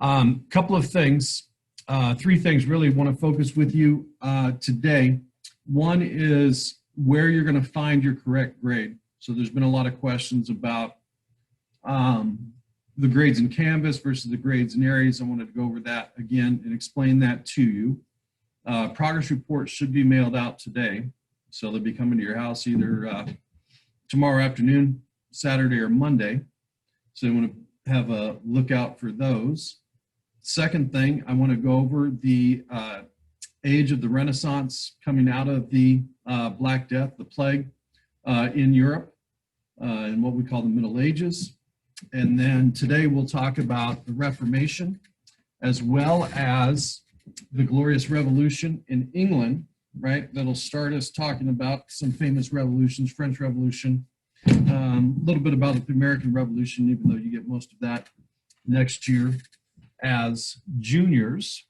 Couple of things, three things really want to focus with you today. One is where you're going to find your correct grade. So there's been a lot of questions about the grades in Canvas versus the grades in Aries. I wanted to go over that again and explain that to you. Progress reports should be mailed out today. So they'll be coming to your house either tomorrow afternoon, Saturday, or Monday. So you want to have a look out for those. Second thing, I want to go over the age of the Renaissance coming out of the Black Death, the plague in Europe, and what we call the Middle Ages. And then today we'll talk about the Reformation, as well as the Glorious Revolution in England, right? That'll start us talking about some famous revolutions, French Revolution, a little bit about the American Revolution, even though you get most of that next year as juniors.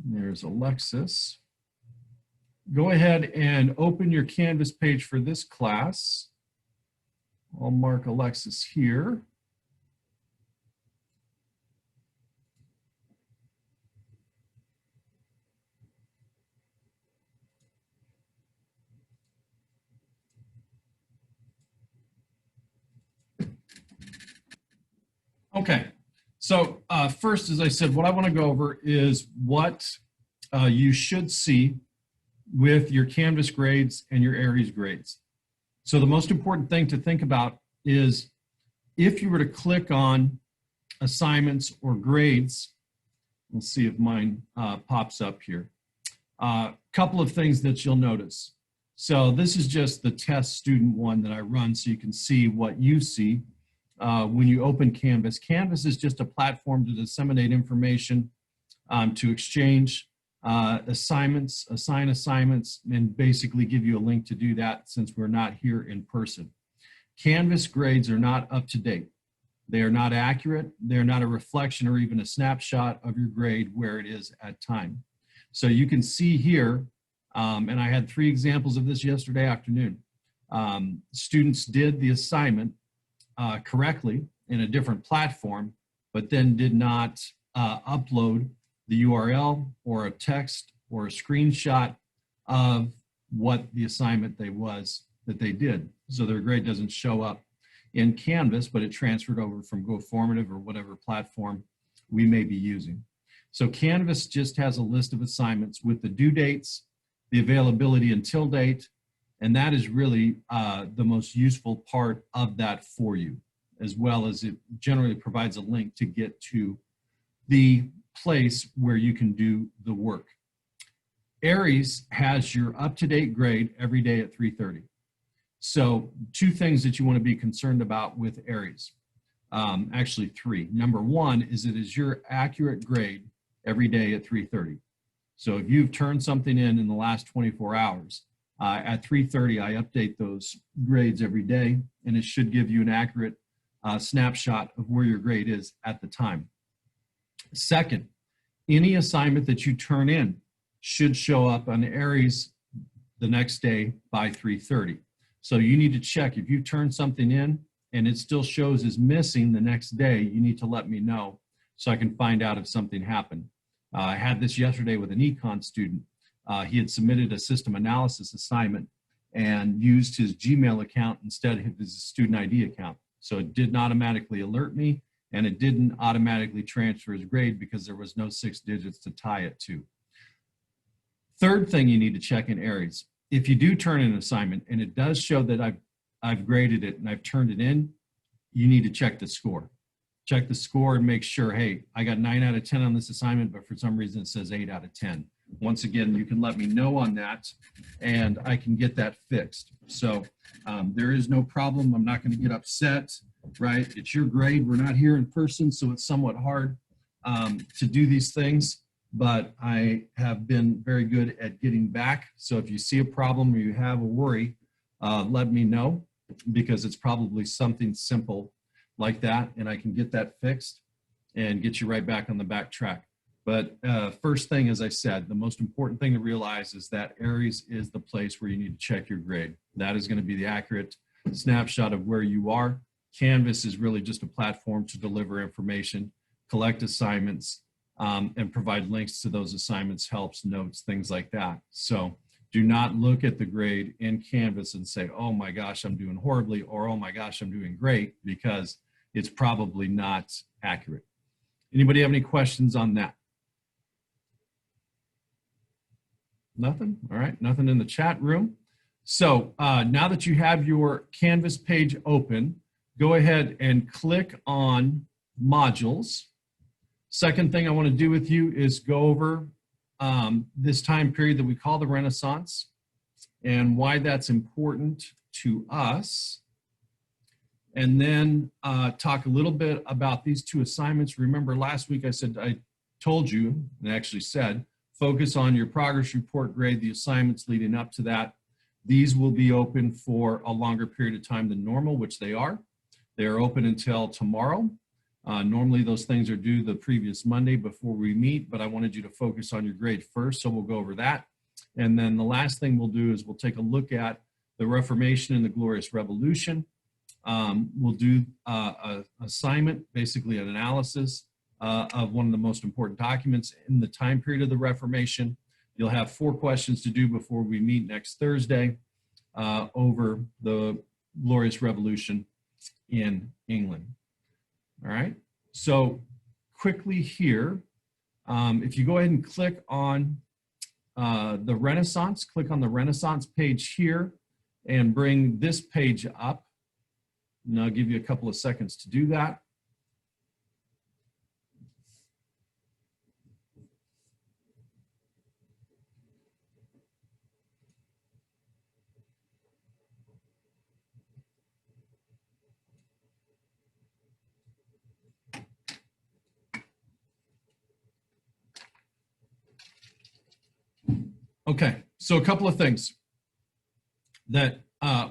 There's Alexis. Go ahead and open your Canvas page for this class. I'll mark Alexis here. Okay, so first, as I said, what I want to go over is what you should see with your Canvas grades and your Aries grades. So the most important thing to think about is if you were to click on assignments or grades, we'll see if mine pops up here. Couple of things that you'll notice. So this is just the test student one that I run so you can see what you see when you open Canvas. Canvas is just a platform to disseminate information, to exchange assignments, assign assignments, and basically give you a link to do that since we're not here in person. Canvas grades are not up to date. They are not accurate. They're not a reflection or even a snapshot of your grade where it is at time. So you can see here, and I had 3 examples of this yesterday afternoon. Students did the assignment correctly in a different platform, but then did not upload the URL or a text or a screenshot of what the assignment that they did. So their grade doesn't show up in Canvas, but it transferred over from GoFormative or whatever platform we may be using. So Canvas just has a list of assignments with the due dates, the availability until date, and that is really the most useful part of that for you, as well as it generally provides a link to get to the place where you can do the work. Aries has your up-to-date grade every day at 3:30. So 2 things that you want to be concerned about with Aries. Actually 3. Number 1 is it is your accurate grade every day at 3:30. So if you've turned something in the last 24 hours, at 3:30 I update those grades every day, and it should give you an accurate snapshot of where your grade is at the time. Second, any assignment that you turn in should show up on Aries the next day by 3:30. So you need to check if you turn something in and it still shows as missing the next day, you need to let me know so I can find out if something happened. I had this yesterday with an econ student. He had submitted a system analysis assignment and used his Gmail account instead of his student ID account. So it didn't automatically alert me, and it didn't automatically transfer his grade because there was no 6 digits to tie it to. Third thing you need to check in Aries, if you do turn in an assignment and it does show that I've graded it and I've turned it in, you need to check the score. Check the score and make sure, hey, I got 9 out of 10 on this assignment, but for some reason it says 8 out of 10. Once again, you can let me know on that and I can get that fixed. So there is no problem. I'm not going to get upset, right? It's your grade. We're not here in person, so it's somewhat hard to do these things, but I have been very good at getting back. So if you see a problem or you have a worry, let me know, because it's probably something simple like that, and I can get that fixed and get you right back on the back track. But first thing, as I said, the most important thing to realize is that Aries is the place where you need to check your grade. That is going to be the accurate snapshot of where you are. Canvas is really just a platform to deliver information collect assignments, and provide links to those assignments, helps, notes, things like that. So do not look at the grade in Canvas and say, oh my gosh, I'm doing horribly, or oh my gosh, I'm doing great, because it's probably not accurate. Anybody have any questions on that? Nothing? All right, nothing in the chat room. So now that you have your Canvas page open, go ahead and click on modules. Second thing I want to do with you is go over this time period that we call the Renaissance and why that's important to us. And then talk a little bit about these two assignments. Remember last week I told you, and actually said, focus on your progress report grade, the assignments leading up to that. These will be open for a longer period of time than normal, which they are. They are open until tomorrow. Normally those things are due the previous Monday before we meet, but I wanted you to focus on your grade first, so we'll go over that. And then the last thing we'll do is we'll take a look at the Reformation and the Glorious Revolution. We'll do an assignment, basically an analysis of one of the most important documents in the time period of the Reformation. You'll have 4 questions to do before we meet next Thursday over the Glorious Revolution in England. All right, so quickly here, if you go ahead and click on the Renaissance, click on the Renaissance page here and bring this page up. And I'll give you a couple of seconds to do that. Okay, so a couple of things that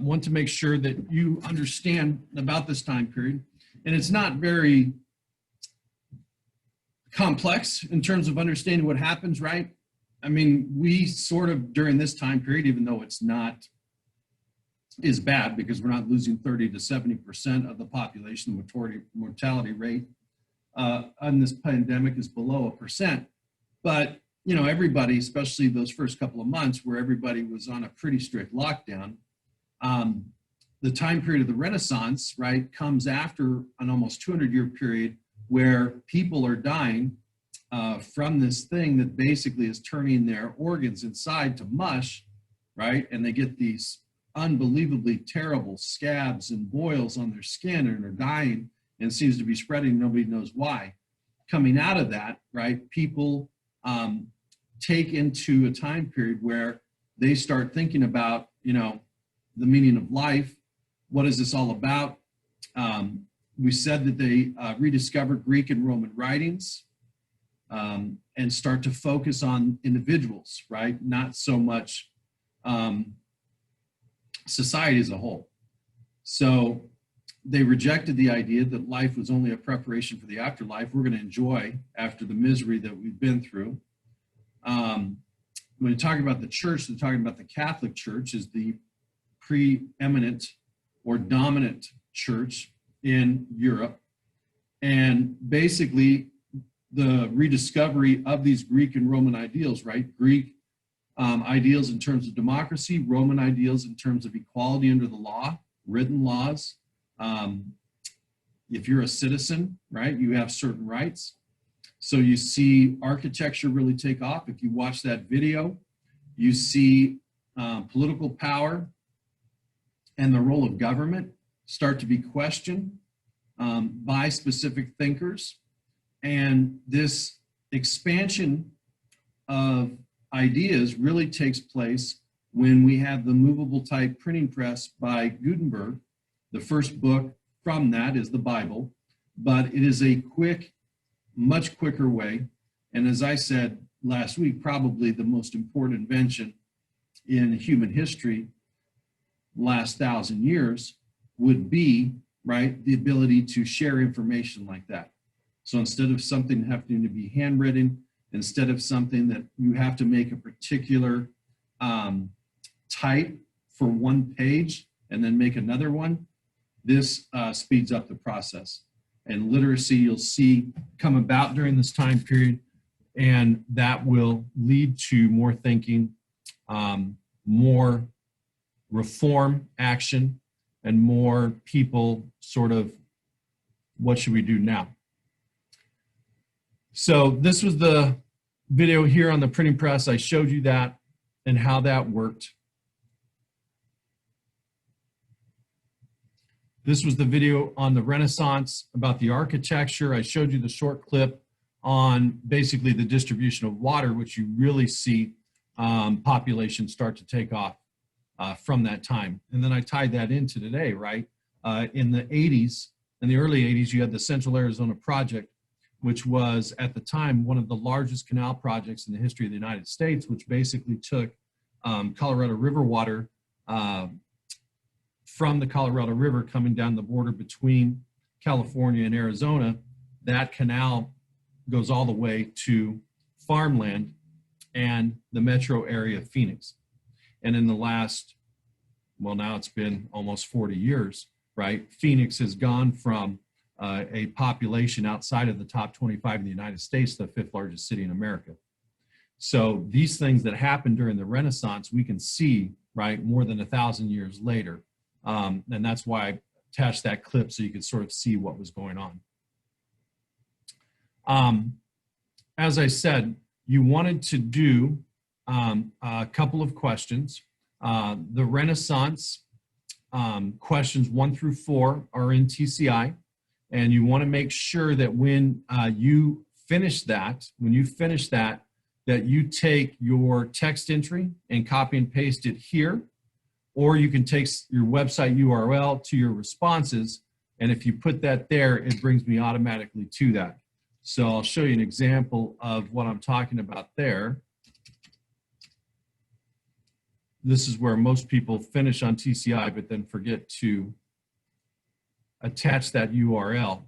want to make sure that you understand about this time period. And it's not very complex in terms of understanding what happens, right? I mean, we sort of, during this time period, even though it's not as bad because we're not losing 30 to 70% of the population, the mortality rate on this pandemic is below 1%. But you know, everybody, especially those first couple of months where everybody was on a pretty strict lockdown, the time period of the Renaissance, right, comes after an almost 200-year period where people are dying from this thing that basically is turning their organs inside to mush, right? And they get these unbelievably terrible scabs and boils on their skin and are dying, and it seems to be spreading. Nobody knows why. Coming out of that, right, people take into a time period where they start thinking about, you know, the meaning of life. What is this all about? We said that they rediscovered Greek and Roman writings and start to focus on individuals, right? Not so much society as a whole. So they rejected the idea that life was only a preparation for the afterlife we're going to enjoy after the misery that we've been through. When you're talking about the church, they're talking about the Catholic Church as the preeminent or dominant church in Europe. And basically the rediscovery of these Greek and Roman ideals, right? Greek ideals in terms of democracy, Roman ideals in terms of equality under the law, written laws. If you're a citizen, right, you have certain rights. So you see architecture really take off. If you watch that video, you see political power and the role of government start to be questioned by specific thinkers. And this expansion of ideas really takes place when we have the movable type printing press by Gutenberg. The first book from that is the Bible, but it is a quick, much quicker way. And as I said last week, probably the most important invention in human history last 1,000 years would be, right, the ability to share information like that. So instead of something having to be handwritten, instead of something that you have to make a particular type for one page and then make another one, this speeds up the process. and literacy you'll see come about during this time period, and that will lead to more thinking, more reform action, and more people sort of, what should we do now? So this was the video here on the printing press. I showed you that and how that worked. This was the video on the Renaissance about the architecture. I showed you the short clip on basically the distribution of water, which you really see population start to take off from that time. And then I tied that into today, right? In the 80s, in the early 80s, you had the Central Arizona Project, which was at the time one of the largest canal projects in the history of the United States, which basically took Colorado River water from the Colorado River coming down the border between California and Arizona. That canal goes all the way to farmland and the metro area of Phoenix. And in the last, well, now it's been almost 40 years, right? Phoenix has gone from a population outside of the top 25 in the United States, the 5th largest city in America. So these things that happened during the Renaissance, we can see, right, more than 1,000 years later. And that's why I attached that clip so you could sort of see what was going on. As I said, you wanted to do a couple of questions. The Renaissance questions 1 through 4 are in TCI, and you want to make sure that when you finish that, that you take your text entry and copy and paste it here, or you can take your website URL to your responses, and if you put that there, it brings me automatically to that. So I'll show you an example of what I'm talking about there. This is where most people finish on TCI, but then forget to attach that URL.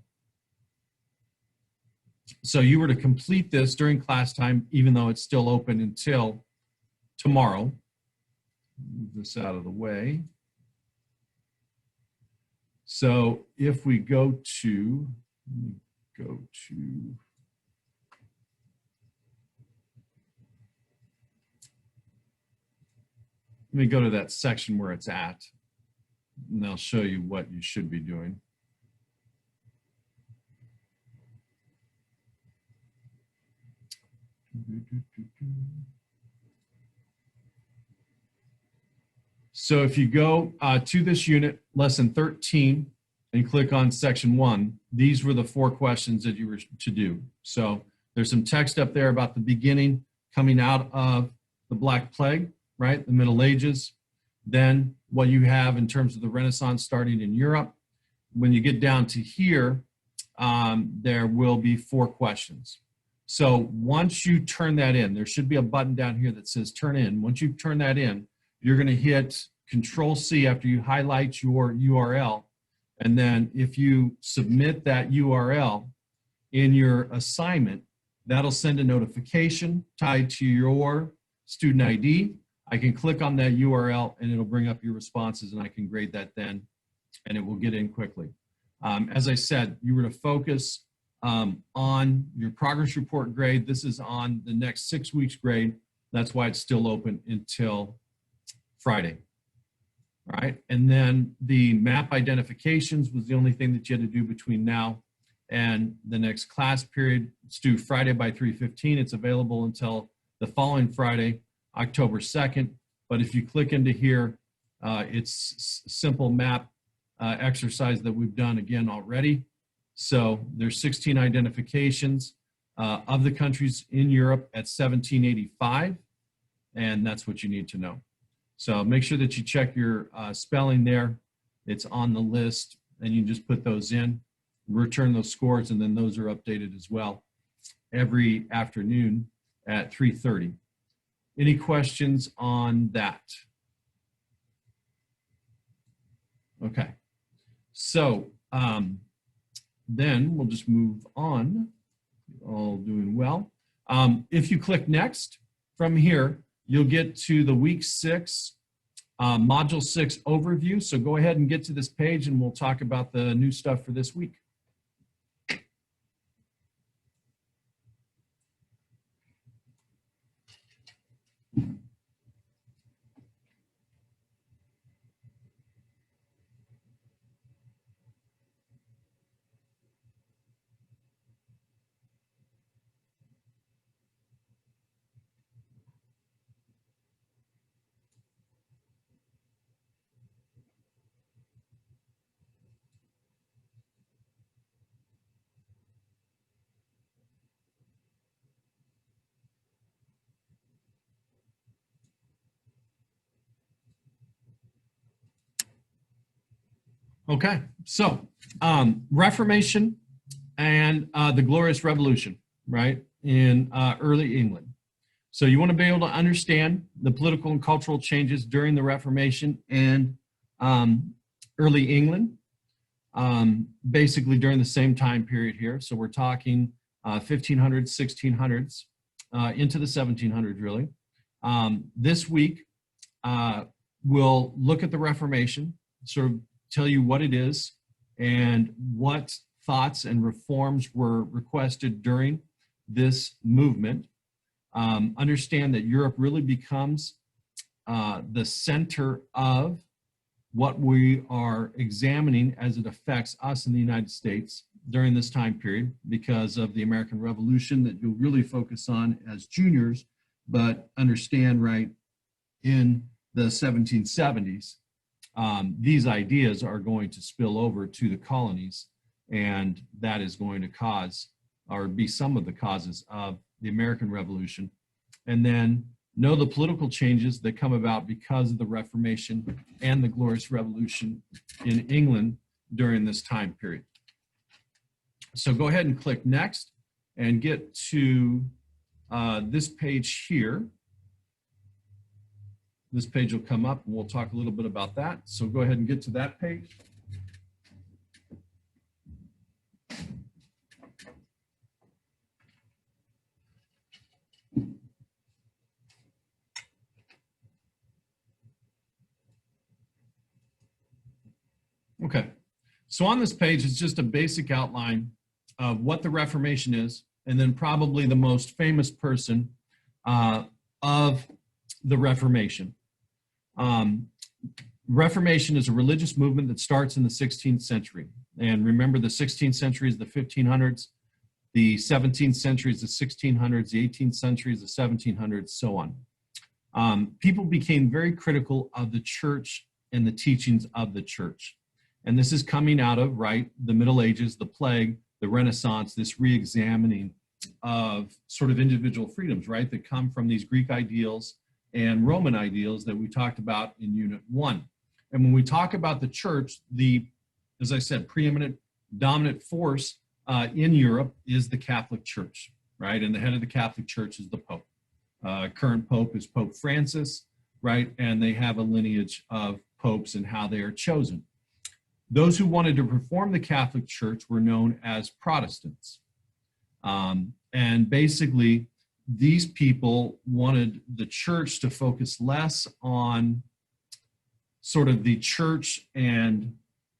So you were to complete this during class time, even though it's still open until tomorrow. Move this out of the way. So if we go to, let me go to that section where it's at, and I'll show you what you should be doing. So if you go to this unit, lesson 13, and click on section 1, these were the 4 questions that you were to do. So there's some text up there about the beginning, coming out of the Black Plague, right, the Middle Ages, then what you have in terms of the Renaissance starting in Europe. When you get down to here, there will be 4 questions. So once you turn that in, there should be a button down here that says turn in. Once you turn that in, you're going to hit Control-C after you highlight your URL. And then if you submit that URL in your assignment, that'll send a notification tied to your student ID. I can click on that URL and it'll bring up your responses, and I can grade that then, and it will get in quickly. As I said, you were to focus on your progress report grade. This is on the next 6 weeks grade. That's why it's still open until Friday. All right, and then the map identifications was the only thing that you had to do between now and the next class period. It's due Friday by 3:15. It's available until the following Friday, October 2nd. But if you click into here, it's simple map exercise that we've done again already. So there's 16 identifications of the countries in Europe at 1785, and that's what you need to know. So make sure that you check your spelling there. It's on the list, and you just put those in, return those scores, and then those are updated as well every afternoon at 3:30. Any questions on that? Okay, so then we'll just move on. All doing well. If you click next from here, you'll get to the week 6, module 6 overview. So go ahead and get to this page and we'll talk about the new stuff for this week. Okay, so Reformation and the Glorious Revolution, right, in early England. So you want to be able to understand the political and cultural changes during the Reformation and early England, basically during the same time period here. So we're talking 1500s, 1600s, into the 1700s, really. This week, we'll look at the Reformation, sort of tell you what it is and what thoughts and reforms were requested during this movement. Understand that Europe really becomes the center of what we are examining as it affects us in the United States during this time period because of the American Revolution that you'll really focus on as juniors, but understand right in the 1770s, these ideas are going to spill over to the colonies, and that is going to cause or be some of the causes of the American Revolution. And then know the political changes that come about because of the Reformation and the Glorious Revolution in England during this time period. So go ahead and click next and get to this page here. This page will come up and we'll talk a little bit about that. So go ahead and get to that page. Okay, so on this page is just a basic outline of what the Reformation is, and then probably the most famous person of the Reformation. Reformation is a religious movement that starts in the 16th century. And remember, the 16th century is the 1500s, the 17th century is the 1600s, the 18th century is the 1700s, so on. People became very critical of the church and the teachings of the church. And this is coming out of, right, the Middle Ages, the Plague, the Renaissance, this re-examining of sort of individual freedoms, right, that come from these Greek ideals and Roman ideals that we talked about in Unit 1. And when we talk about the church, as I said, preeminent, dominant force in Europe is the Catholic Church, right? And the head of the Catholic Church is the Pope. Current Pope is Pope Francis, right? And they have a lineage of popes and how they are chosen. Those who wanted to reform the Catholic Church were known as Protestants. And basically, these people wanted the church to focus less on sort of the church and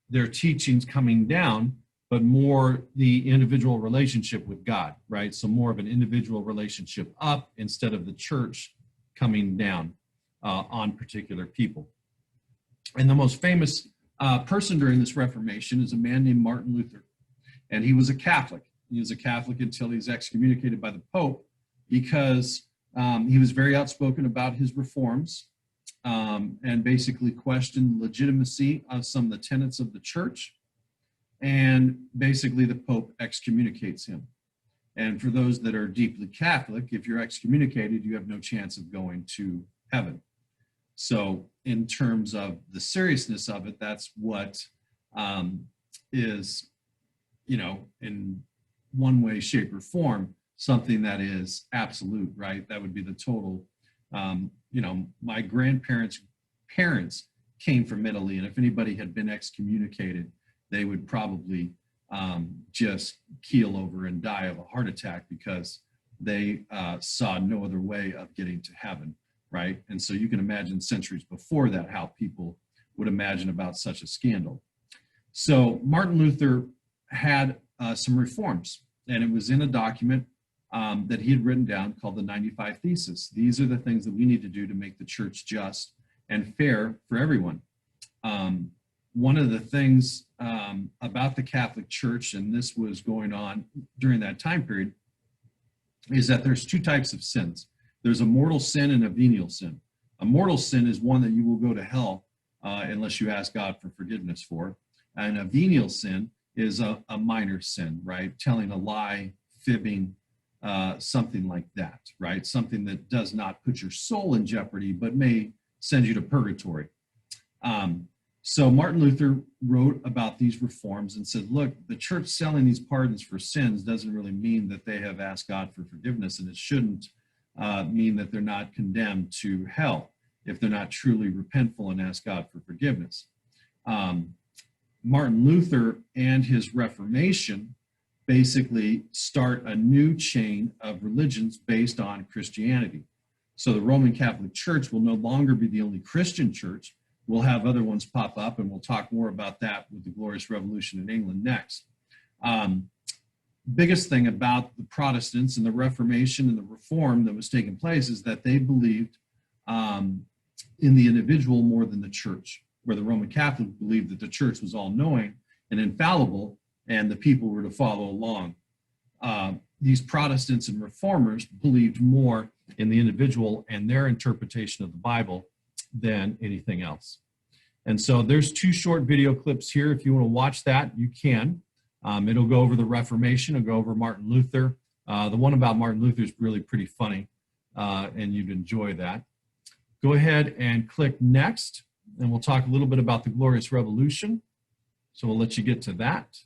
their teachings coming down, but more the individual relationship with God, right? So more of an individual relationship up instead of the church coming down on particular people. And the most famous person during this Reformation is a man named Martin Luther. And he was a Catholic. He was a Catholic until he was excommunicated by the Pope because he was very outspoken about his reforms and basically questioned the legitimacy of some of the tenets of the church. And basically the Pope excommunicates him. And for those that are deeply Catholic, if you're excommunicated, you have no chance of going to heaven. So in terms of the seriousness of it, that's what is, you know, in one way, shape, or form, something that is absolute, right? That would be the total, you know, my grandparents' parents came from Italy, and if anybody had been excommunicated, they would probably just keel over and die of a heart attack because they saw no other way of getting to heaven, right? And so you can imagine centuries before that how people would imagine about such a scandal. So Martin Luther had some reforms, and it was in a document that he had written down called the 95 Thesis. These are the things that we need to do to make the church just and fair for everyone. One of the things about the Catholic Church, and this was going on during that time period, is that there's two types of sins. There's a mortal sin and a venial sin. A mortal sin is one that you will go to hell unless you ask God for forgiveness for. And a venial sin is a minor sin, right? Telling a lie, fibbing, something like that, right? Something that does not put your soul in jeopardy, but may send you to purgatory. So Martin Luther wrote about these reforms and said, look, the church selling these pardons for sins doesn't really mean that they have asked God for forgiveness, and it shouldn't mean that they're not condemned to hell if they're not truly repentful and ask God for forgiveness. Martin Luther and his Reformation basically start a new chain of religions based on Christianity. So the Roman Catholic Church will no longer be the only Christian church. We'll have other ones pop up, and we'll talk more about that with the Glorious Revolution in England next. Biggest thing about the Protestants and the Reformation and the Reform that was taking place is that they believed in the individual more than the church, where the Roman Catholic believed that the church was all-knowing and infallible, and the people were to follow along. These Protestants and Reformers believed more in the individual and their interpretation of the Bible than anything else. And so there's two short video clips here. If you want to watch that, you can. It'll go over the Reformation, it'll go over Martin Luther. The one about Martin Luther is really pretty funny, and you'd enjoy that. Go ahead and click next, and we'll talk a little bit about the Glorious Revolution. So we'll let you get to that.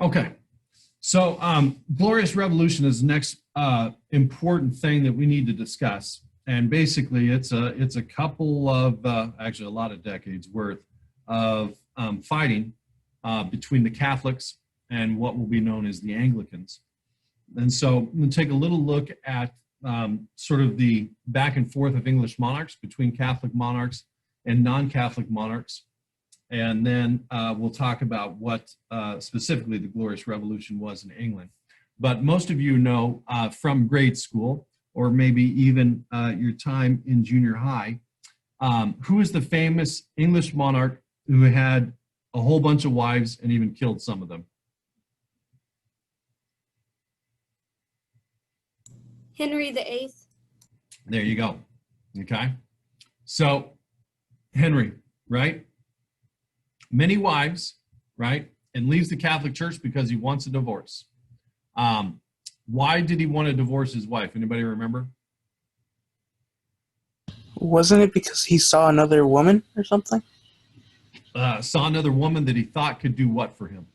Okay, so Glorious Revolution is the next important thing that we need to discuss. And basically, it's a couple of, actually a lot of decades worth of fighting between the Catholics and what will be known as the Anglicans. And so I'm going to take a little look at sort of the back and forth of English monarchs between Catholic monarchs and non-Catholic monarchs. And then we'll talk about what specifically the Glorious Revolution was in England. But most of you know from grade school, or maybe even your time in junior high, who is the famous English monarch who had a whole bunch of wives and even killed some of them? Henry VIII. There you go. Okay. So Henry, right? Many wives, right? And leaves the Catholic Church because he wants a divorce. Why did he want to divorce his wife? Anybody remember? Wasn't it because he saw another woman or something? Saw another woman that he thought could do what for him?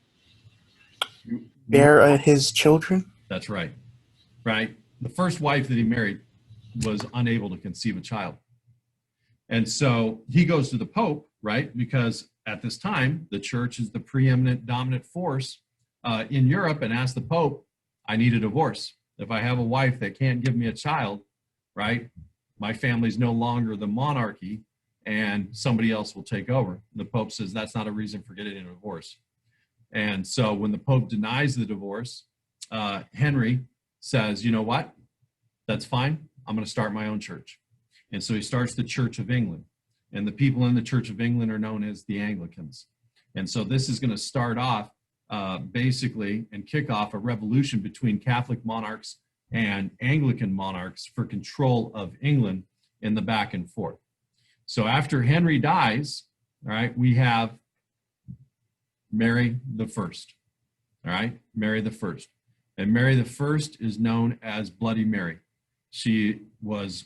Bear his children? That's right. Right? The first wife that he married was unable to conceive a child. And so he goes to the Pope, right? Because at this time, the church is the preeminent dominant force in Europe, and asks the Pope, I need a divorce. If I have a wife that can't give me a child, right, my family's no longer the monarchy and somebody else will take over. And the Pope says that's not a reason for getting a divorce. And so when the Pope denies the divorce, Henry says, you know what, that's fine. I'm going to start my own church. And so he starts the Church of England. And the people in the Church of England are known as the Anglicans. And so this is going to start off basically and kick off a revolution between Catholic monarchs and Anglican monarchs for control of England in the back and forth. So after Henry dies, all right, we have Mary the First. All right, Mary the First. And Mary the First is known as Bloody Mary. She was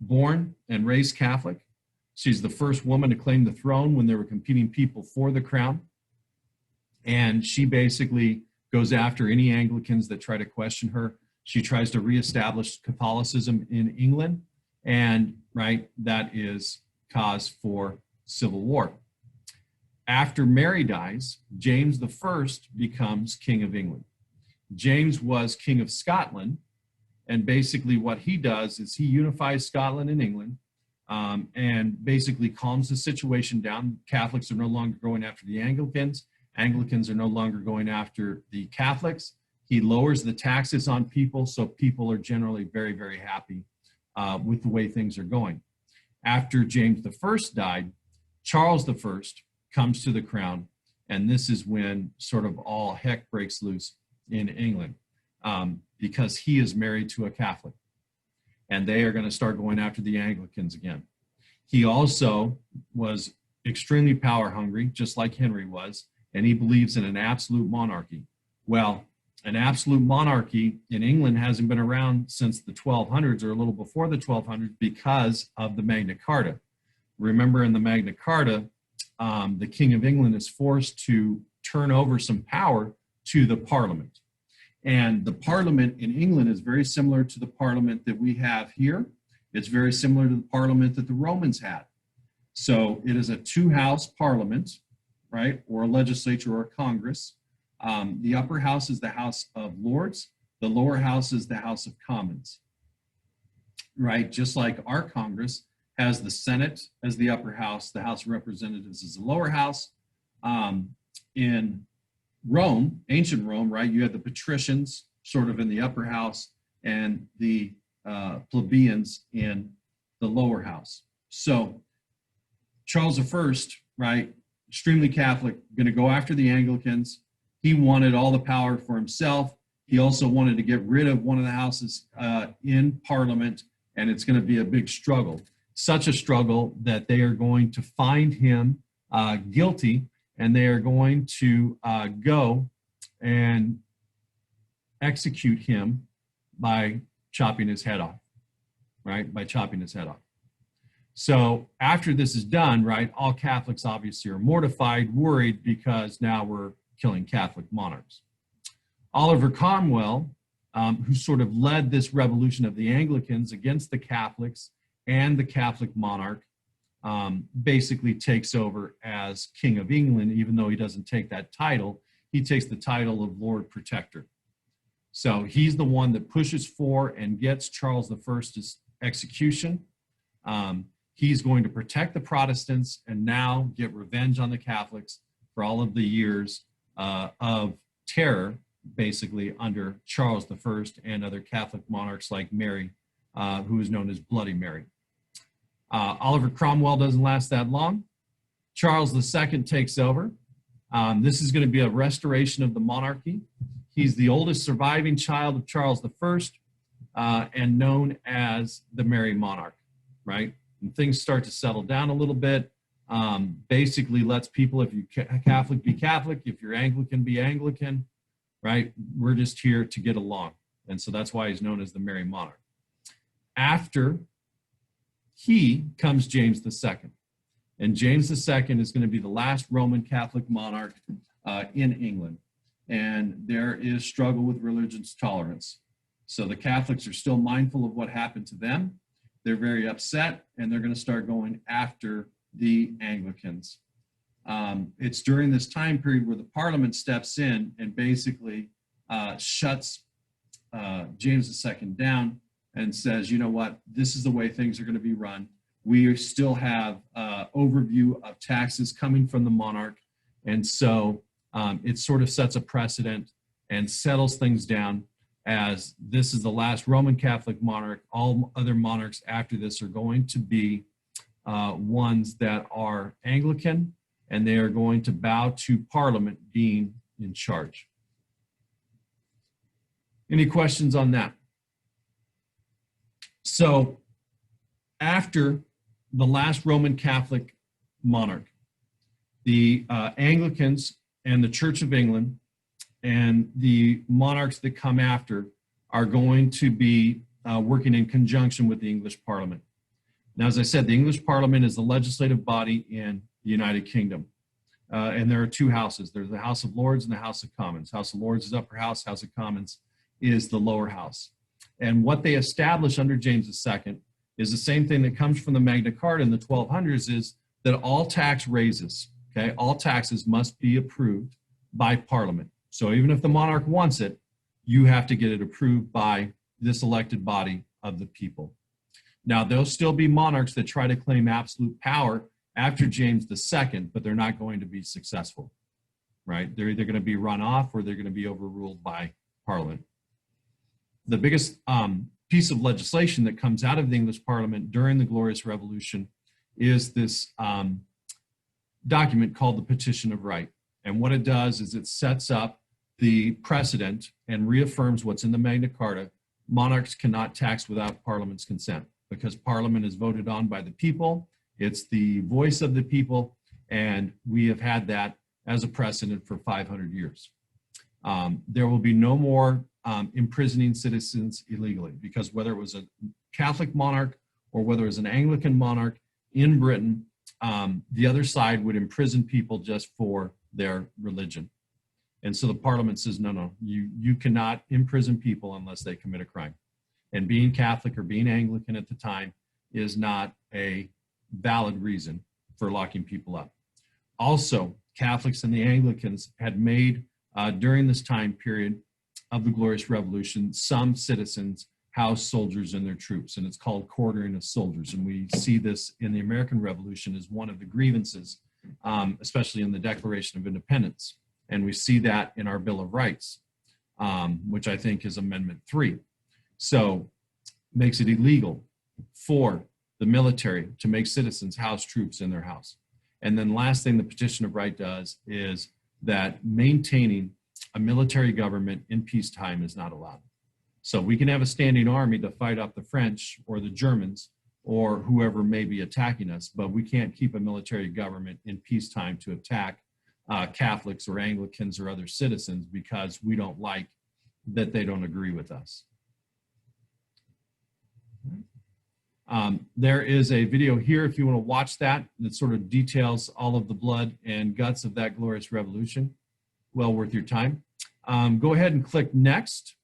born and raised Catholic. She's the first woman to claim the throne when there were competing people for the crown. And she basically goes after any Anglicans that try to question her. She tries to reestablish Catholicism in England, and that is cause for civil war. After Mary dies, James I becomes King of England. James was King of Scotland, and basically what he does is he unifies Scotland and England, and basically calms the situation down. Catholics are no longer going after the Anglicans. Anglicans are no longer going after the Catholics. He lowers the taxes on people, so people are generally very, very happy with the way things are going. After James I died, Charles I comes to the crown, and this is when sort of all heck breaks loose in England, because he is married to a Catholic, and they are going to start going after the Anglicans again. He also was extremely power hungry, just like Henry was, and he believes in an absolute monarchy. Well, an absolute monarchy in England hasn't been around since the 1200s or a little before the 1200s because of the Magna Carta. Remember, in the Magna Carta, the King of England is forced to turn over some power to the Parliament. And the Parliament in England is very similar to the Parliament that we have here. It's very similar to the Parliament that the Romans had. So it is a two-house Parliament, right, or a legislature or a Congress. The upper house is the House of Lords. The lower house is the House of Commons, right? Just like our Congress has the Senate as the upper house, the House of Representatives is the lower house. In Rome, ancient Rome, right, you had the patricians sort of in the upper house and the plebeians in the lower house. So Charles I, right, extremely Catholic, going to go after the Anglicans. He wanted all the power for himself. He also wanted to get rid of one of the houses in Parliament, and it's going to be a big struggle. Such a struggle that they are going to find him guilty, and they are going to go and execute him by chopping his head off, right? By chopping his head off. So after this is done, right, all Catholics obviously are mortified, worried, because now we're killing Catholic monarchs. Oliver Cromwell, who sort of led this revolution of the Anglicans against the Catholics and the Catholic monarch, basically takes over as King of England. Even though he doesn't take that title, he takes the title of Lord Protector. So he's the one that pushes for and gets Charles I's execution. He's going to protect the Protestants and now get revenge on the Catholics for all of the years of terror, basically under Charles I and other Catholic monarchs like Mary, who is known as Bloody Mary. Oliver Cromwell doesn't last that long. Charles II takes over. This is going to be a restoration of the monarchy. He's the oldest surviving child of Charles I and known as the Merry Monarch, right? And things start to settle down a little bit. Basically lets people, if you're Catholic, be Catholic. If you're Anglican, be Anglican, right? We're just here to get along. And so that's why he's known as the Merry Monarch. After he comes James II. And James II is going to be the last Roman Catholic monarch in England. And there is struggle with religious tolerance. So the Catholics are still mindful of what happened to them. They're very upset, and they're going to start going after the Anglicans. It's during this time period where the Parliament steps in and basically shuts James II down and says, you know what, this is the way things are going to be run. We still have overview of taxes coming from the monarch. And so it sort of sets a precedent and settles things down as this is the last Roman Catholic monarch. All other monarchs after this are going to be ones that are Anglican, and they are going to bow to Parliament being in charge. Any questions on that? So after the last Roman Catholic monarch, the Anglicans and the Church of England and the monarchs that come after are going to be working in conjunction with the English Parliament. Now, as I said, the English Parliament is the legislative body in the United Kingdom. And there are two houses. There's the House of Lords and the House of Commons. House of Lords is upper house, House of Commons is the lower house. And what they established under James II is the same thing that comes from the Magna Carta in the 1200s, is that all tax raises, okay, all taxes must be approved by Parliament. So even if the monarch wants it, you have to get it approved by this elected body of the people. Now, there'll still be monarchs that try to claim absolute power after James II, but they're not going to be successful, right? They're either going to be run off or they're going to be overruled by Parliament. The biggest piece of legislation that comes out of the English Parliament during the Glorious Revolution is this document called the Petition of Right. And what it does is it sets up the precedent and reaffirms what's in the Magna Carta. Monarchs cannot tax without Parliament's consent, because Parliament is voted on by the people. It's the voice of the people, and we have had that as a precedent for 500 years. There will be no more imprisoning citizens illegally, because whether it was a Catholic monarch or whether it was an Anglican monarch in Britain, the other side would imprison people just for their religion. And so the Parliament says, no, you cannot imprison people unless they commit a crime. And being Catholic or being Anglican at the time is not a valid reason for locking people up. Also, Catholics and the Anglicans had made, during this time period of the Glorious Revolution, some citizens house soldiers in their troops, and it's called quartering of soldiers. And we see this in the American Revolution as one of the grievances, especially in the Declaration of Independence. And we see that in our Bill of Rights, which I think is Amendment 3. So makes it illegal for the military to make citizens house troops in their house. And then last thing the Petition of Right does is that maintaining a military government in peacetime is not allowed. So we can have a standing army to fight off the French or the Germans or whoever may be attacking us, but we can't keep a military government in peacetime to attack Catholics or Anglicans or other citizens because we don't like that they don't agree with us. There is a video here if you want to watch that sort of details all of the blood and guts of that glorious revolution. Well worth your time. Go ahead and click next,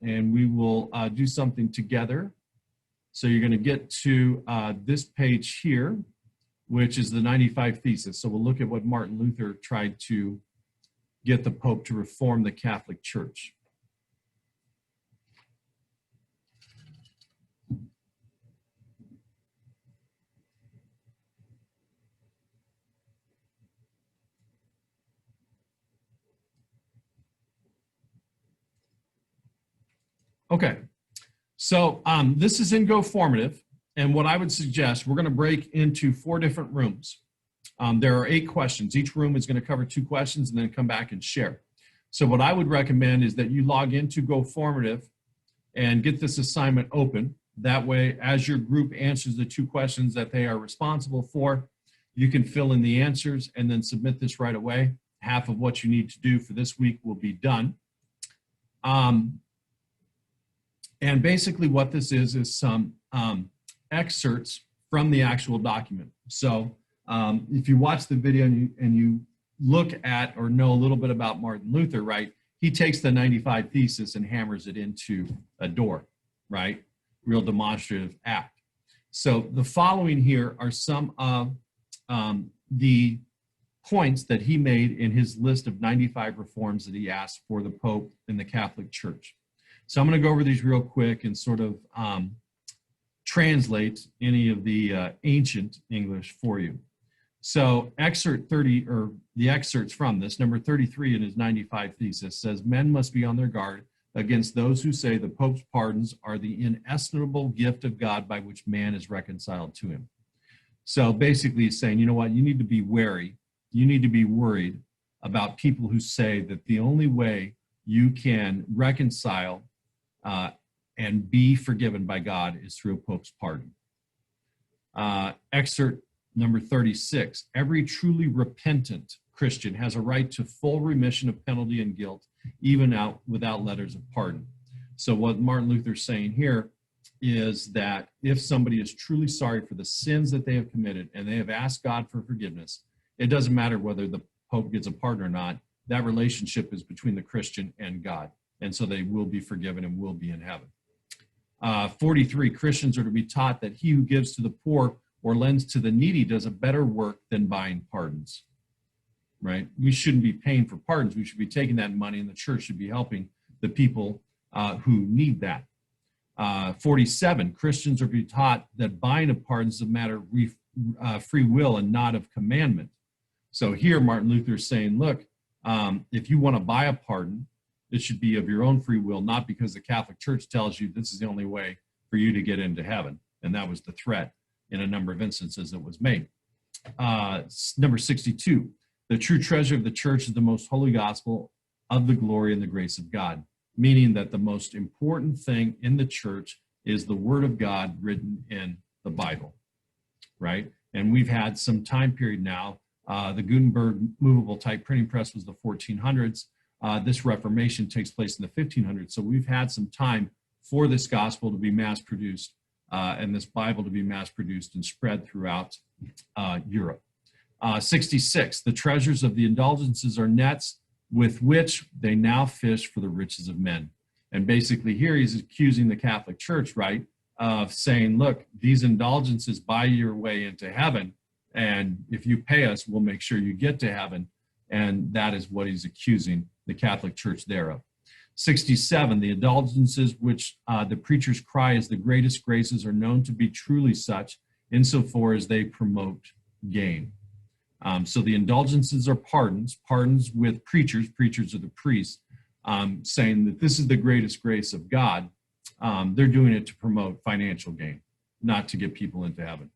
and we will do something together. So you're going to get to this page here, which is the 95 Thesis. So we'll look at what Martin Luther tried to get the Pope to reform the Catholic Church. Okay, so this is in Go Formative, and what I would suggest, we're going to break into 4 different rooms. There are 8 questions. Each room is going to cover 2 questions and then come back and share. So what I would recommend is that you log into Go Formative and get this assignment open. That way, as your group answers the 2 questions that they are responsible for, you can fill in the answers and then submit this right away. Half of what you need to do for this week will be done. And basically what this is some excerpts from the actual document. So if you watch the video and you look at or know a little bit about Martin Luther, right, he takes the 95 Thesis and hammers it into a door, right? Real demonstrative act. So the following here are some of the points that he made in his list of 95 reforms that he asked for the Pope and the Catholic Church. So I'm going to go over these real quick and sort of translate any of the ancient English for you. So excerpt 30, or the excerpts from this, number 33 in his 95 Thesis says, men must be on their guard against those who say the Pope's pardons are the inestimable gift of God by which man is reconciled to him. So basically he's saying, you know what, you need to be wary. You need to be worried about people who say that the only way you can reconcile and be forgiven by God is through a Pope's pardon. Excerpt number 36, every truly repentant Christian has a right to full remission of penalty and guilt, even without letters of pardon. So what Martin Luther's saying here is that if somebody is truly sorry for the sins that they have committed and they have asked God for forgiveness, it doesn't matter whether the Pope gets a pardon or not. That relationship is between the Christian and God. and so they will be forgiven and will be in heaven. 43, Christians are to be taught that he who gives to the poor or lends to the needy does a better work than buying pardons, right? We shouldn't be paying for pardons. We should be taking that money, and the church should be helping the people who need that. 47, Christians are to be taught that buying of pardons is a matter of free will and not of commandment. So here Martin Luther is saying, look, if you want to buy a pardon, it should be of your own free will, not because the Catholic Church tells you this is the only way for you to get into heaven. And that was the threat in a number of instances that was made. Number 62, the true treasure of the church is the most holy gospel of the glory and the grace of God, meaning that the most important thing in the church is the word of God written in the Bible, right? And we've had some time period now. The Gutenberg movable type printing press was the 1400s. This Reformation takes place in the 1500s. So we've had some time for this gospel to be mass produced and this Bible to be mass produced and spread throughout Europe. 66, the treasures of the indulgences are nets with which they now fish for the riches of men. And basically here he's accusing the Catholic Church, right, of saying, look, these indulgences buy your way into heaven, and if you pay us, we'll make sure you get to heaven. And that is what he's accusing the Catholic Church thereof. 67, the indulgences which the preachers cry as the greatest graces are known to be truly such insofar as they promote gain. So the indulgences are pardons with preachers are the priests, saying that this is the greatest grace of God. They're doing it to promote financial gain, not to get people into heaven.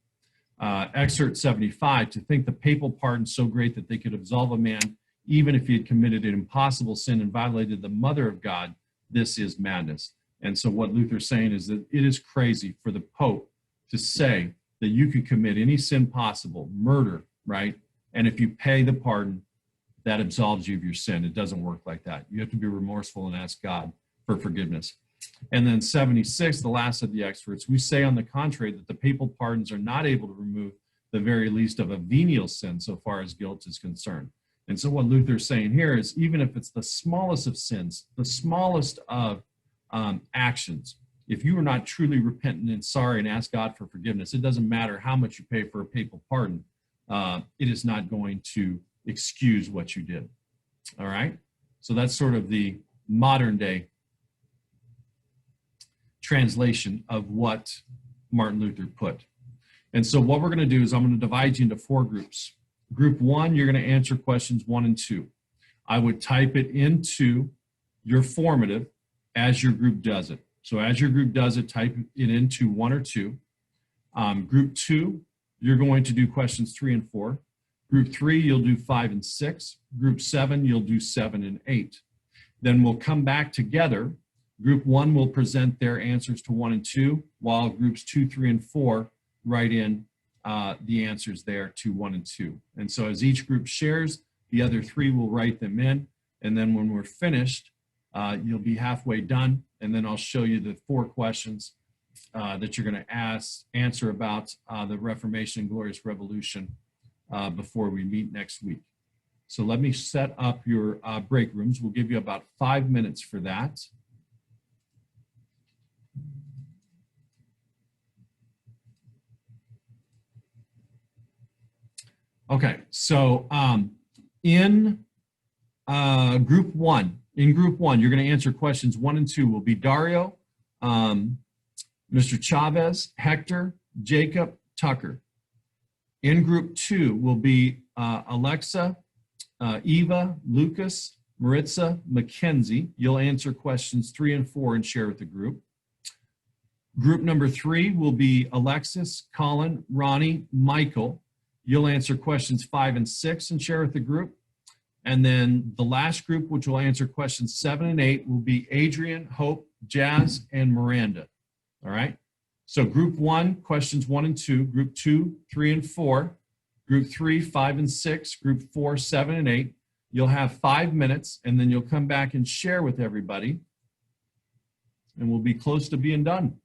Excerpt 75, to think the papal pardon so great that they could absolve a man even if he had committed an impossible sin and violated the mother of God, this is madness. And so what Luther's saying is that it is crazy for the Pope to say that you could commit any sin possible, murder, right? And if you pay the pardon, that absolves you of your sin. It doesn't work like that. You have to be remorseful and ask God for forgiveness. And then 76, the last of the experts, we say on the contrary that the papal pardons are not able to remove the very least of a venial sin so far as guilt is concerned. And so what Luther's saying here is even if it's the smallest of sins, the smallest of actions, if you are not truly repentant and sorry and ask God for forgiveness, it doesn't matter how much you pay for a papal pardon. It is not going to excuse what you did. All right? So that's sort of the modern day translation of what Martin Luther put. And so what we're going to do is I'm going to divide you into 4 groups. Group 1, you're going to answer questions 1 and 2. I would type it into your formative as your group does it. So as your group does it, type it into 1 or 2. Group 2, you're going to do questions 3 and 4. Group 3, you'll do 5 and 6. Group 7, you'll do 7 and 8. Then we'll come back together. Group 1 will present their answers to 1 and 2, while groups 2, 3, and 4 write in the answers there to 1 and 2. And so as each group shares, the other 3 will write them in. And then when we're finished, you'll be halfway done. And then I'll show you the 4 questions that you're going to answer about the Reformation and Glorious Revolution before we meet next week. So let me set up your break rooms. We'll give you about 5 minutes for that. Okay, so in group one, you're going to answer questions 1 and 2 will be Dario, Mr. Chavez, Hector, Jacob, Tucker. In group 2 will be Alexa, Eva, Lucas, Maritza, Mackenzie. You'll answer questions 3 and 4 and share with the group. Group number 3 will be Alexis, Colin, Ronnie, Michael. You'll answer questions 5 and 6 and share with the group. And then the last group, which will answer questions 7 and 8, will be Adrian, Hope, Jazz, and Miranda. All right? So group 1, questions 1 and 2. Group 2, 3 and 4. Group 3, 5 and 6. Group 4, 7 and 8. You'll have 5 minutes, and then you'll come back and share with everybody. And we'll be close to being done.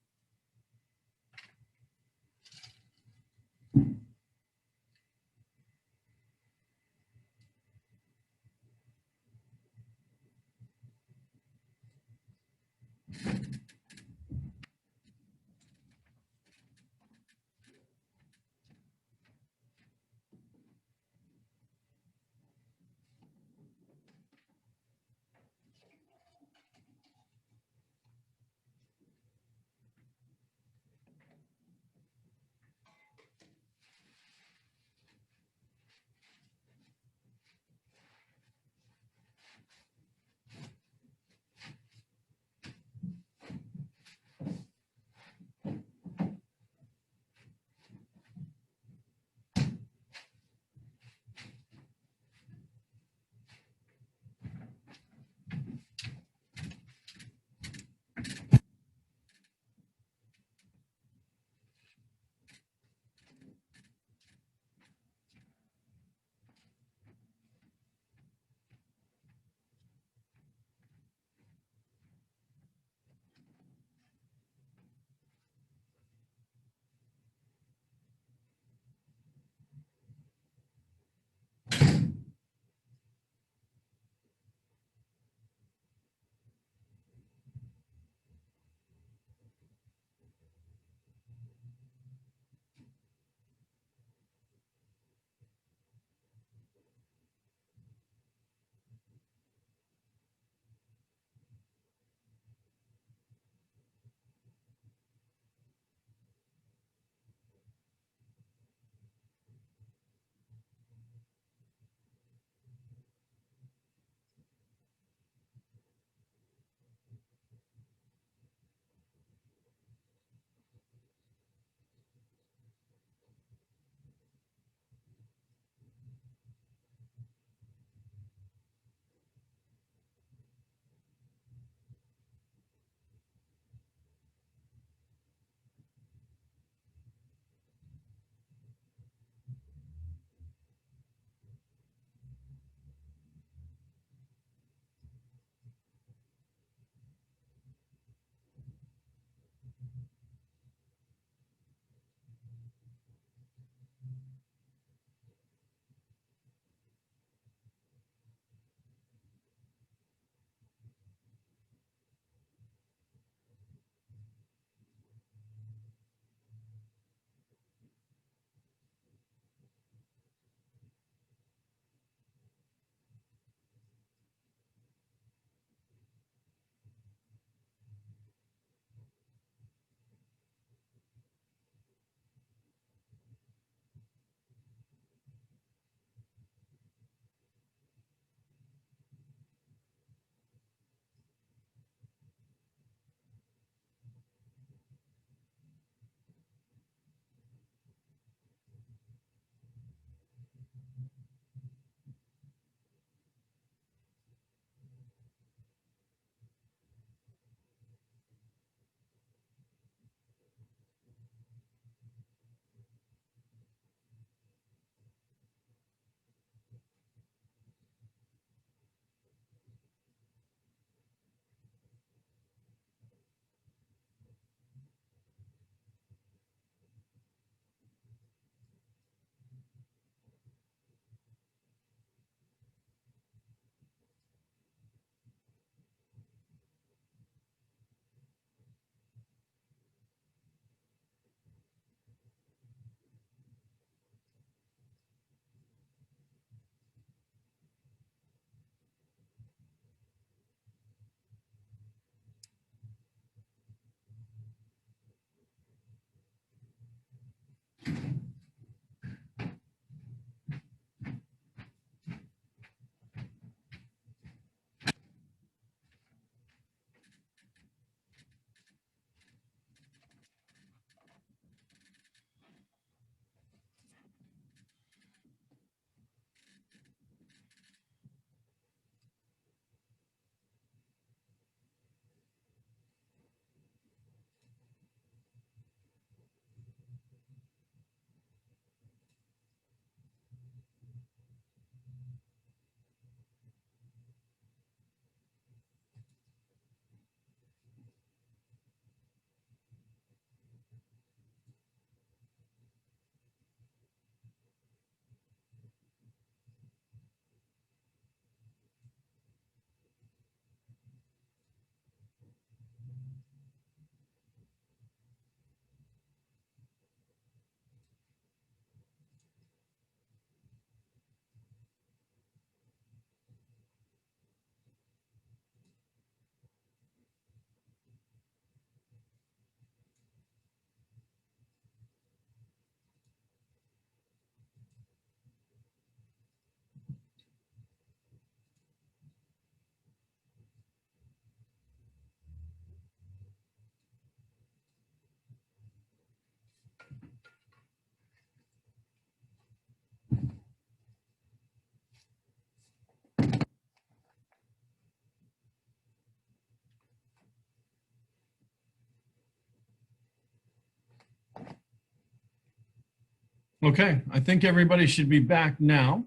Okay, I think everybody should be back now.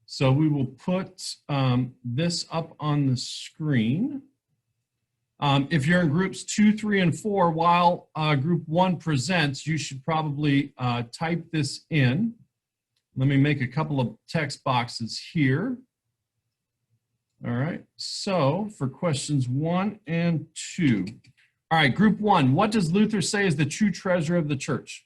So we will put this up on the screen. If you're in groups 2, 3, and 4, while group 1 presents, you should probably type this in. Let me make a couple of text boxes here. All right, so for questions 1 and 2. All right, group 1, what does Luther say is the true treasure of the church?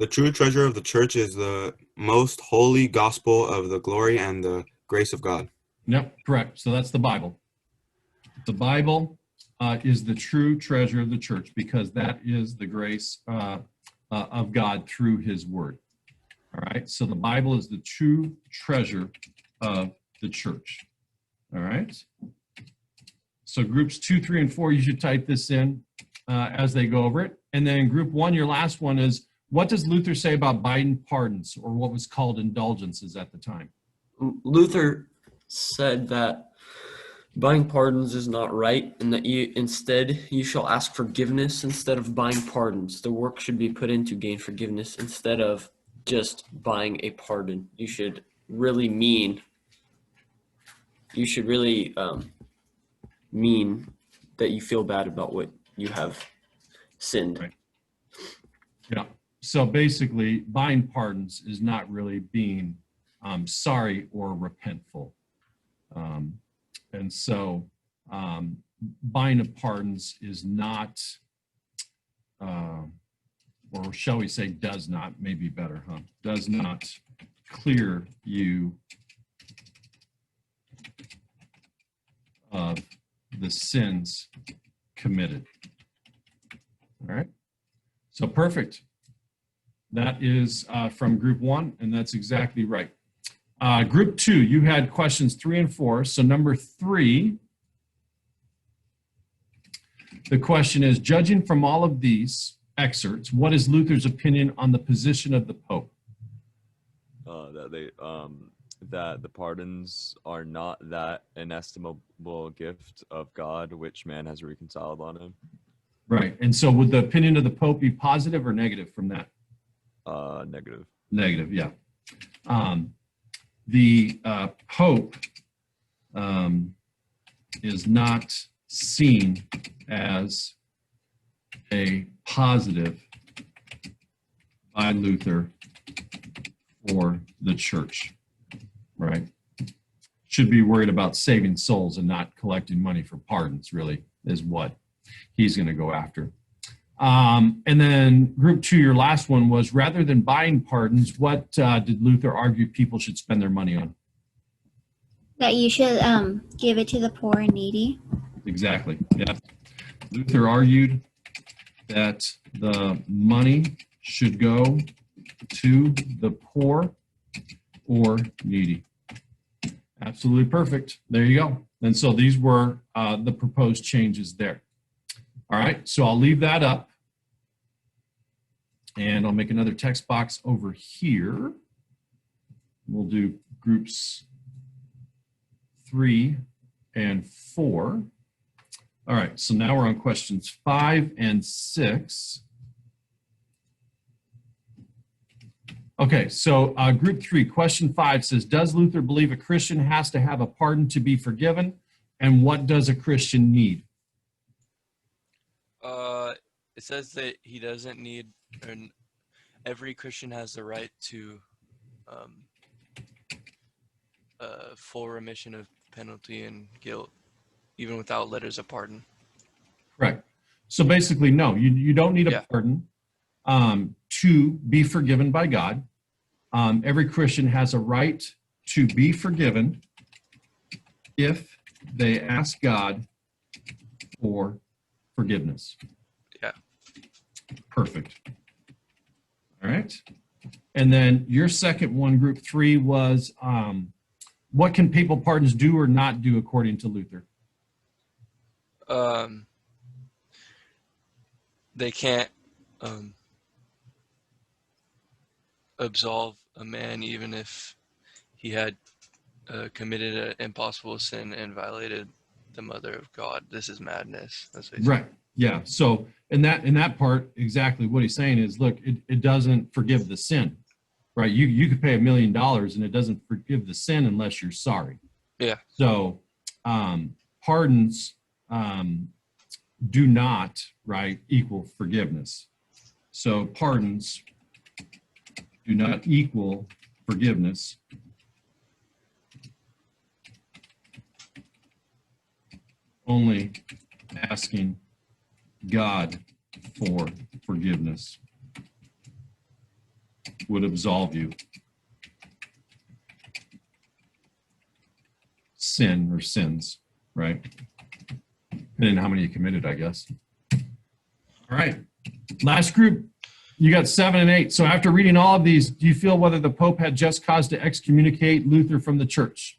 The true treasure of the church is the most holy gospel of the glory and the grace of God. Yep, correct. So that's the Bible. The Bible is the true treasure of the church because that is the grace of God through his word. All right, so the Bible is the true treasure of the church. All right. So groups 2, 3, and 4, you should type this in as they go over it. And then group 1, your last one is, what does Luther say about binding pardons, or what was called indulgences at the time? Luther said that buying pardons is not right, and that instead you shall ask forgiveness instead of buying pardons. The work should be put in to gain forgiveness instead of just buying a pardon. You should really mean that you feel bad about what you have sinned. Right. Yeah. So basically, buying pardons is not really being sorry or repentful. And so buying of pardons is not, or shall we say does not, maybe better, huh? Does not clear you of the sins committed. All right. So perfect. That is from group 1, and that's exactly right. Group 2, you had questions 3 and 4. So number 3, the question is, judging from all of these excerpts, what is Luther's opinion on the position of the Pope? That the pardons are not that inestimable gift of God which man has reconciled on him. Right. And so would the opinion of the Pope be positive or negative from that? Negative. Negative, yeah. The Pope is not seen as a positive by Luther for the church, right? Should be worried about saving souls and not collecting money for pardons, really, is what he's going to go after. And then group 2, your last one was, rather than buying pardons, what did Luther argue people should spend their money on? That you should give it to the poor and needy. Exactly, yeah. Luther argued that the money should go to the poor or needy. Absolutely perfect. There you go. And so these were the proposed changes there. All right, so I'll leave that up. And I'll make another text box over here. We'll do groups 3 and 4. All right, so now we're on questions 5 and 6. Okay, so group 3, question 5 says, does Luther believe a Christian has to have a pardon to be forgiven? And what does a Christian need? It says that he doesn't need, and every Christian has the right to full remission of penalty and guilt, even without letters of pardon. Correct. So basically, no, you don't need a pardon to be forgiven by God. Every Christian has a right to be forgiven if they ask God for forgiveness. Yeah. Perfect. All right. And then your second one, group 3, was what can papal pardons do or not do according to Luther? They can't absolve a man even if he had committed an impossible sin and violated the mother of God. This is madness. That's what he said. Right. Yeah. So in that part, exactly what he's saying is, look, it doesn't forgive the sin, right? You could pay $1 million and it doesn't forgive the sin unless you're sorry. Yeah. So pardons do not, right, equal forgiveness. So pardons do not equal forgiveness. Only asking God for forgiveness would absolve you. Sin or sins, right? Depending on how many you committed, I guess. All right. Last group, you got 7 and 8. So after reading all of these, do you feel whether the Pope had just cause to excommunicate Luther from the church?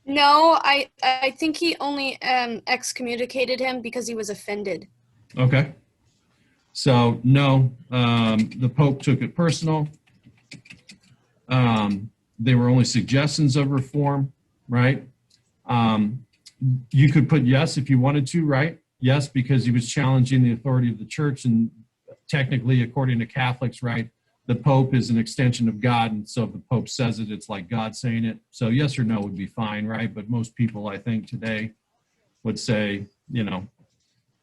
No, I think he only excommunicated him because he was offended. Okay. So no, the Pope took it personal. They were only suggestions of reform, right? You could put yes if you wanted to, right? Yes, because he was challenging the authority of the church, and technically, according to Catholics, right, the Pope is an extension of God, and so if the Pope says it, it's like God saying it. So yes or no would be fine, right? But most people, I think, today would say, you know,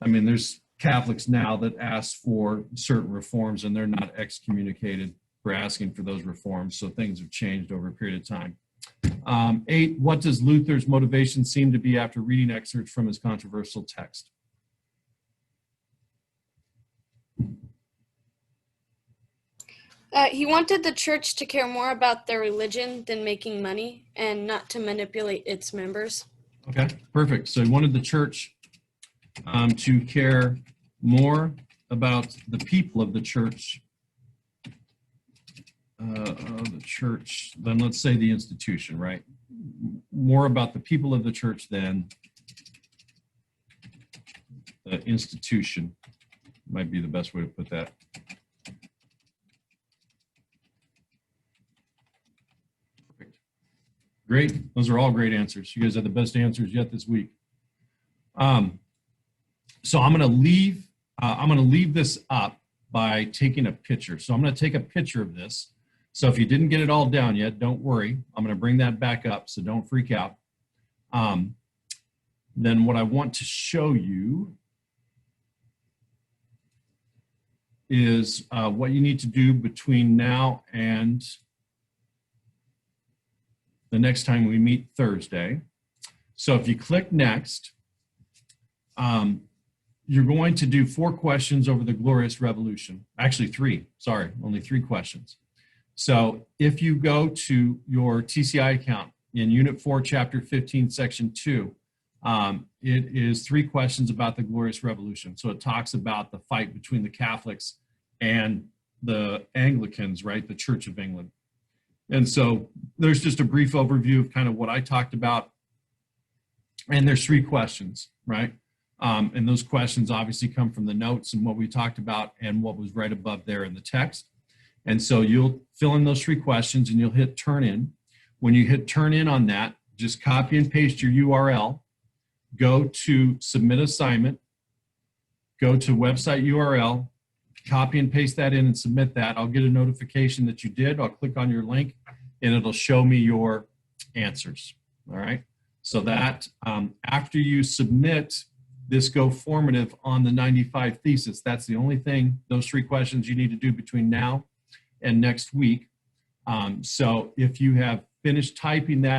I mean, there's Catholics now that ask for certain reforms, and they're not excommunicated for asking for those reforms. So things have changed over a period of time. 8, what does Luther's motivation seem to be after reading excerpts from his controversial text? He wanted the church to care more about their religion than making money and not to manipulate its members. Okay, perfect. So he wanted the church to care more about the people of the church, than, let's say, the institution, right? More about the people of the church than the institution might be the best way to put that. Perfect. Great. Those are all great answers. You guys have the best answers yet this week. So I'm going to leave this up by taking a picture. So I'm going to take a picture of this. So if you didn't get it all down yet, don't worry. I'm going to bring that back up, so don't freak out. Then what I want to show you is what you need to do between now and the next time we meet Thursday. So if you click next, you're going to do 4 questions over the Glorious Revolution. Actually 3, sorry, only 3 questions. So if you go to your TCI account in Unit 4, Chapter 15, Section 2, it is 3 questions about the Glorious Revolution. So it talks about the fight between the Catholics and the Anglicans, right, the Church of England. And so there's just a brief overview of kind of what I talked about. And there's 3 questions, right? And those questions obviously come from the notes and what we talked about and what was right above there in the text. And so you'll fill in those 3 questions and you'll hit turn in. When you hit turn in on that, just copy and paste your URL, go to submit assignment, go to website URL, copy and paste that in and submit that. I'll get a notification that you did. I'll click on your link and it'll show me your answers. All right. So that after you submit this Go Formative on the 95 thesis, that's the only thing, those 3 questions you need to do between now and next week. So if you have finished typing that